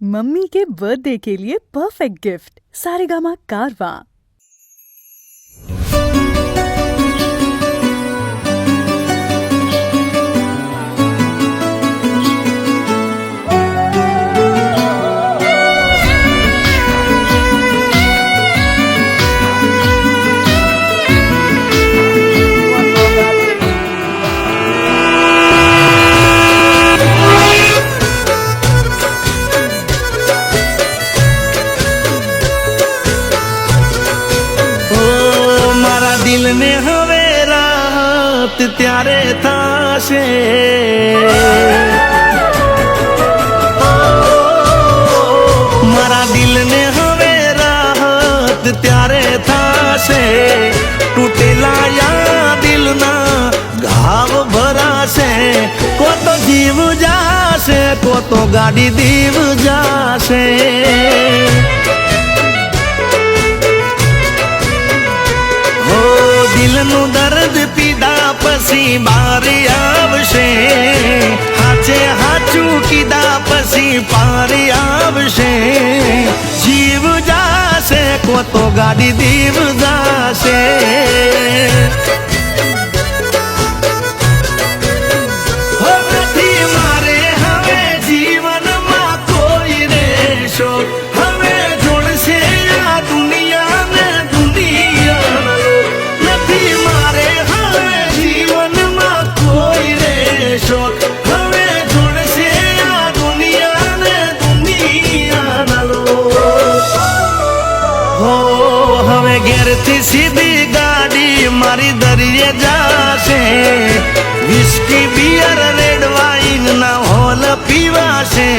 Mummy के birthday के लिए परफेक्ट गिफ्ट सारेगामा कारवा। दिल ने हवे रात त्यारे थाशे मारा दिल ने हवे रात त्यारे थाशे तूटेला या दिल ना घाव भराशे को तो जीव जाशे को तो गाड़ी दीव जाशे दिलनु दर्द पीड़ा पसी बारी आवशे हाचे हाचू कीदा पसी पारी आवशे जीव जाशे को तो गाड़ी दीव जाशे मारे हवे जीवन में कोई रेशो हवे जोड़से या दुनिया में दुनिया मारे हवे जीवन में कोई रेशो हवे जोड़से या दुनिया ने दुनिया नालो हो हवे घेर थी सीधी गाड़ी मारी दरिये जाशे विस्की बियर रेड वाइन ना होल पीवाशे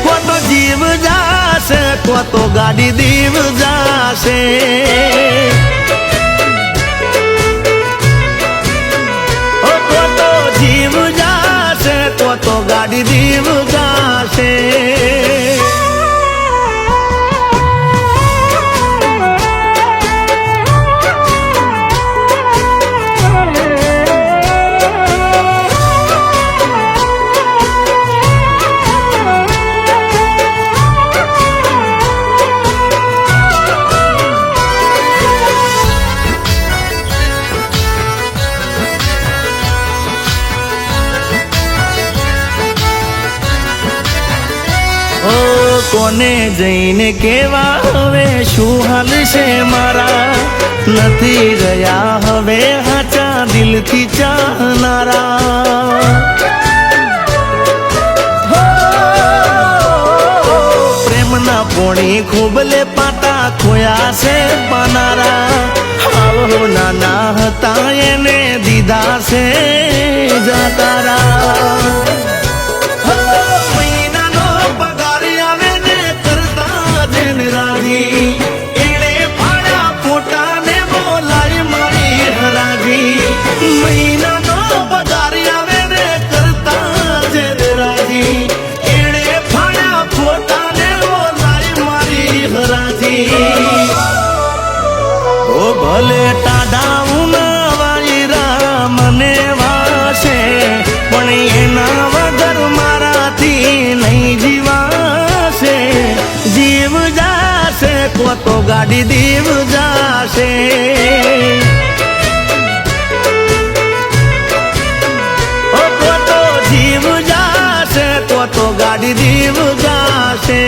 को तो जीव जाशे को तो गाड़ी दीव जाशे जीव जाशे को तो गाड़ी दीव जाशे कोने जईने केवा हवे शू हाल छे मारा नथी गया हवे हाचा दिल थी चाहनारा प्रेम ना पोणी खूबले पाटा खोया से पानारा आवो नाना हता एने दीदा से जातारा महीना नो पगार आवे ने करता जेद राजी एड़े फाड़ा फोटा ने वो लाई मारी हराजी ओ भले टाडा उना वाईरा मने वासे पण एना वगर माराथी नहीं जीवासे जीव जाशे को तो गाड़ी दीव जाशे जीव जाशे को तो गाड़ी दीव जाशे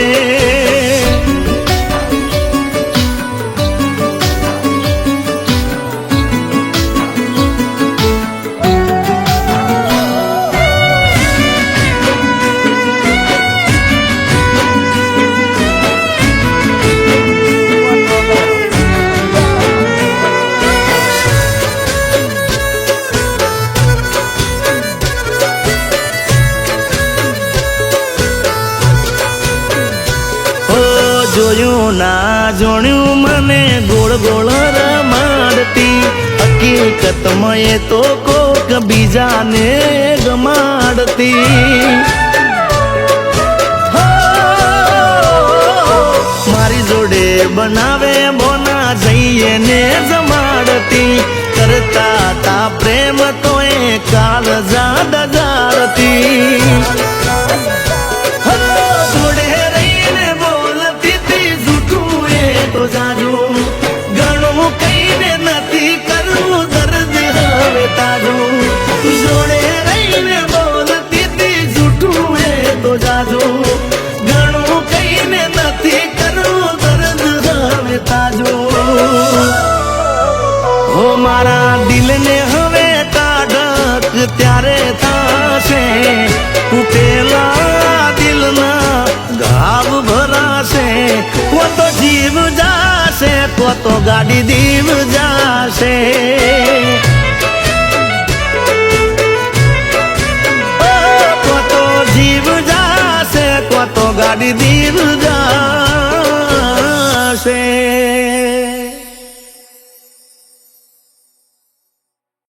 जोयूं ना जोण्यू मने गोल गोल रमाड़ती हकीकत में तो कोक बीजा ने गमाड़ती मारी जोड़े बनावे बोना जईए ने जमाड़ती करता ता प्रेम तो काल ज्यादा जाड़ती जोड़े रही તો જાજો ઘણું કહીને નથી કરવું દર્દ હવે તાજો હો મારા દિલને હવે ટાઢક ત્યારે થશે તૂટેલા દિલના ઘાવ ભરાશે કો તો જીવ જાશે કો તો ગાડી દીવ જાશે કો તો જીવ જાશે કો તો ગાડી દીવ જાશે